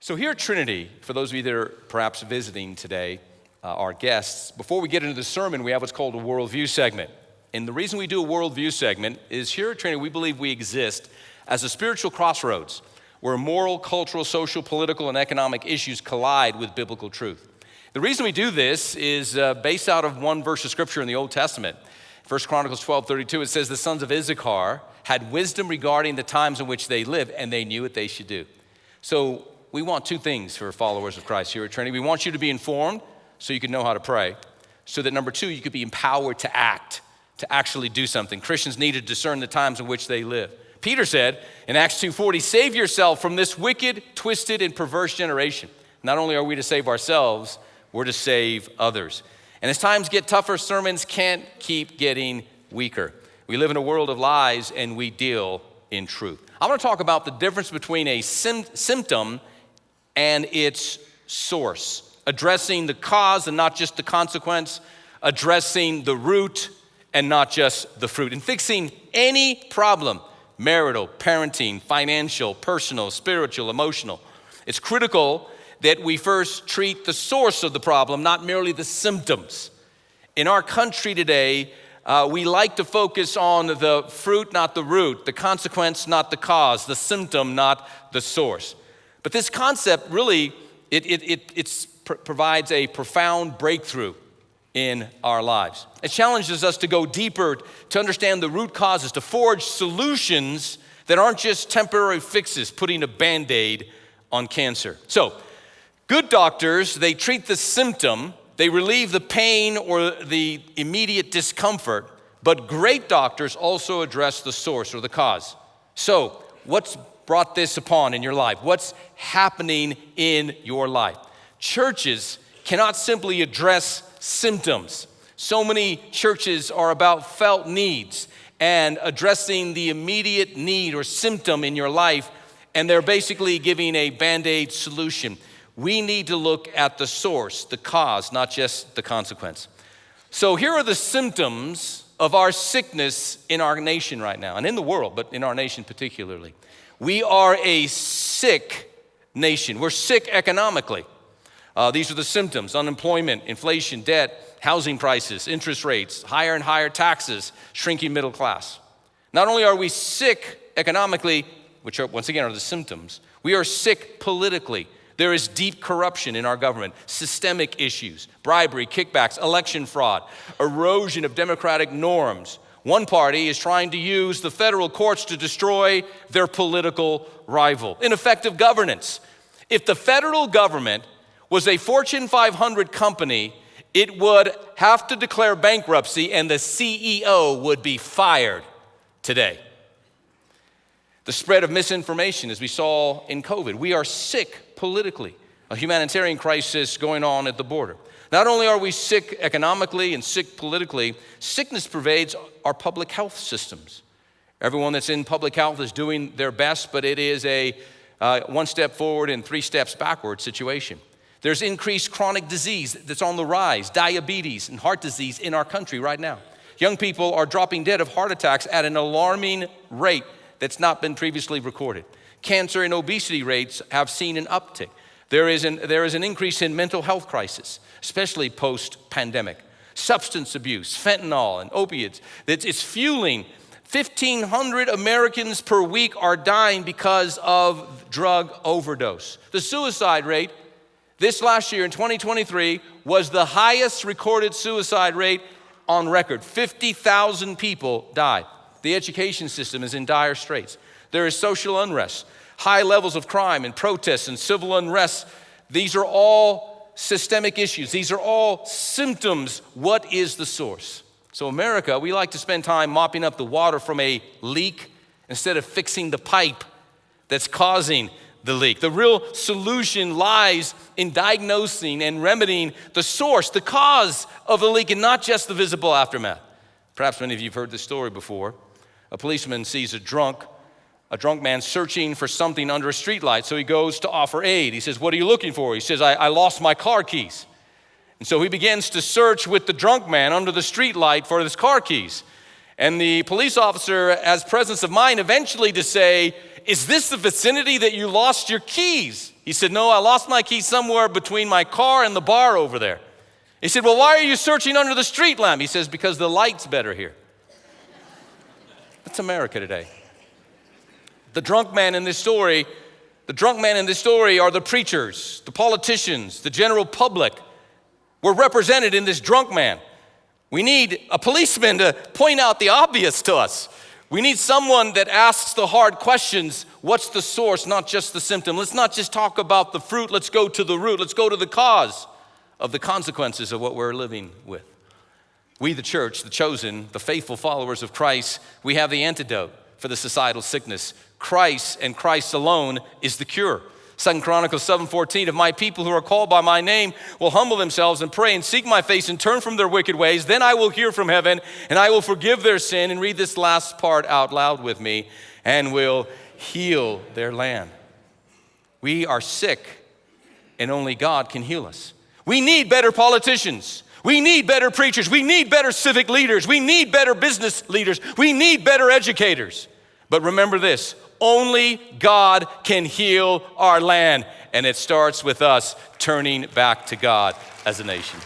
So here at Trinity, for those of you that are perhaps visiting today, our guests, before we get into the sermon, we have what's called a Worldview segment. And the reason we do a Worldview segment is here at Trinity, we believe we exist as a spiritual crossroads where moral, cultural, social, political, and economic issues collide with biblical truth. The reason we do this is based out of one verse of scripture in the Old Testament. 1 Chronicles 12:32, it says, the sons of Issachar had wisdom regarding the times in which they lived, and they knew what they should do. So we want two things for followers of Christ here at Trinity. We want you to be informed so you can know how to pray, so that number two, you could be empowered to act, to actually do something. Christians need to discern the times in which they live. Peter said in Acts 2:40, save yourself from this wicked, twisted, and perverse generation. Not only are we to save ourselves, we're to save others. And as times get tougher, sermons can't keep getting weaker. We live in a world of lies, and we deal in truth. I want to talk about the difference between a symptom and its source, addressing the cause and not just the consequence, addressing the root and not just the fruit, and fixing any problem, marital, parenting, financial, personal, spiritual, emotional. It's critical that we first treat the source of the problem, not merely the symptoms. In our country today, we like to focus on the fruit, not the root, the consequence, not the cause, the symptom, not the source. But this concept really, it provides a profound breakthrough in our lives. It challenges us to go deeper, to understand the root causes, to forge solutions that aren't just temporary fixes, putting a Band-Aid on cancer. So, good doctors, they treat the symptom, they relieve the pain or the immediate discomfort, but great doctors also address the source or the cause. So, what's brought this upon in your life? What's happening in your life? Churches cannot simply address symptoms. So many churches are about felt needs and addressing the immediate need or symptom in your life, and they're basically giving a Band-Aid solution. We need to look at the source, the cause, not just the consequence. So here are the symptoms of our sickness in our nation right now, and in the world, but in our nation particularly. We are a sick nation. We're sick economically. These are the symptoms: unemployment, inflation, debt, housing prices, interest rates, higher and higher taxes, shrinking middle class. Not only are we sick economically, which are, once again, are the symptoms, we are sick politically. There is deep corruption in our government, systemic issues, bribery, kickbacks, election fraud, erosion of democratic norms. One party is trying to use the federal courts to destroy their political rival. Ineffective governance. If the federal government was a Fortune 500 company, it would have to declare bankruptcy and the CEO would be fired today. The spread of misinformation, as we saw in COVID. We are sick politically. A humanitarian crisis going on at the border. Not only are we sick economically and sick politically, sickness pervades our public health systems. Everyone that's in public health is doing their best, but it is a one step forward and three steps backward situation. There's increased chronic disease that's on the rise, diabetes and heart disease in our country right now. Young people are dropping dead of heart attacks at an alarming rate that's not been previously recorded. Cancer and obesity rates have seen an uptick. There is an increase in mental health crisis, especially post-pandemic. Substance abuse, fentanyl, and opiates. It's fueling. 1,500 Americans per week are dying because of drug overdose. The suicide rate this last year in 2023 was the highest recorded suicide rate on record. 50,000 people died. The education system is in dire straits. There is social unrest, high levels of crime and protests and civil unrest. These are all systemic issues. These are all symptoms. What is the source? So America, we like to spend time mopping up the water from a leak instead of fixing the pipe that's causing the leak. The real solution lies in diagnosing and remedying the source, the cause of the leak, and not just the visible aftermath. Perhaps many of you have heard this story before. A policeman sees a drunk man searching for something under a streetlight, so he goes to offer aid. He says, "What are you looking for?" He says, I lost my car keys. And so he begins to search with the drunk man under the streetlight for his car keys. And the police officer has presence of mind eventually to say, is this the vicinity that you lost your keys? He said, no, I lost my keys somewhere between my car and the bar over there. He said, well, why are you searching under the street lamp? He says, because the light's better here. That's America today. The drunk man in this story are the preachers, the politicians, the general public. We're represented in this drunk man. We need a policeman to point out the obvious to us. We need someone that asks the hard questions. What's the source, not just the symptom? Let's not just talk about the fruit. Let's go to the root. Let's go to the cause of the consequences of what we're living with. We, the church, the chosen, the faithful followers of Christ, we have the antidote for the societal sickness. Christ and Christ alone is the cure. 2 Chronicles 7:14, if my people who are called by my name will humble themselves and pray and seek my face and turn from their wicked ways, then I will hear from heaven and I will forgive their sin. And read this last part out loud with me, and will heal their land. We are sick and only God can heal us. We need better politicians. We need better preachers. We need better civic leaders. We need better business leaders. We need better educators. But remember this, only God can heal our land. And it starts with us turning back to God as a nation.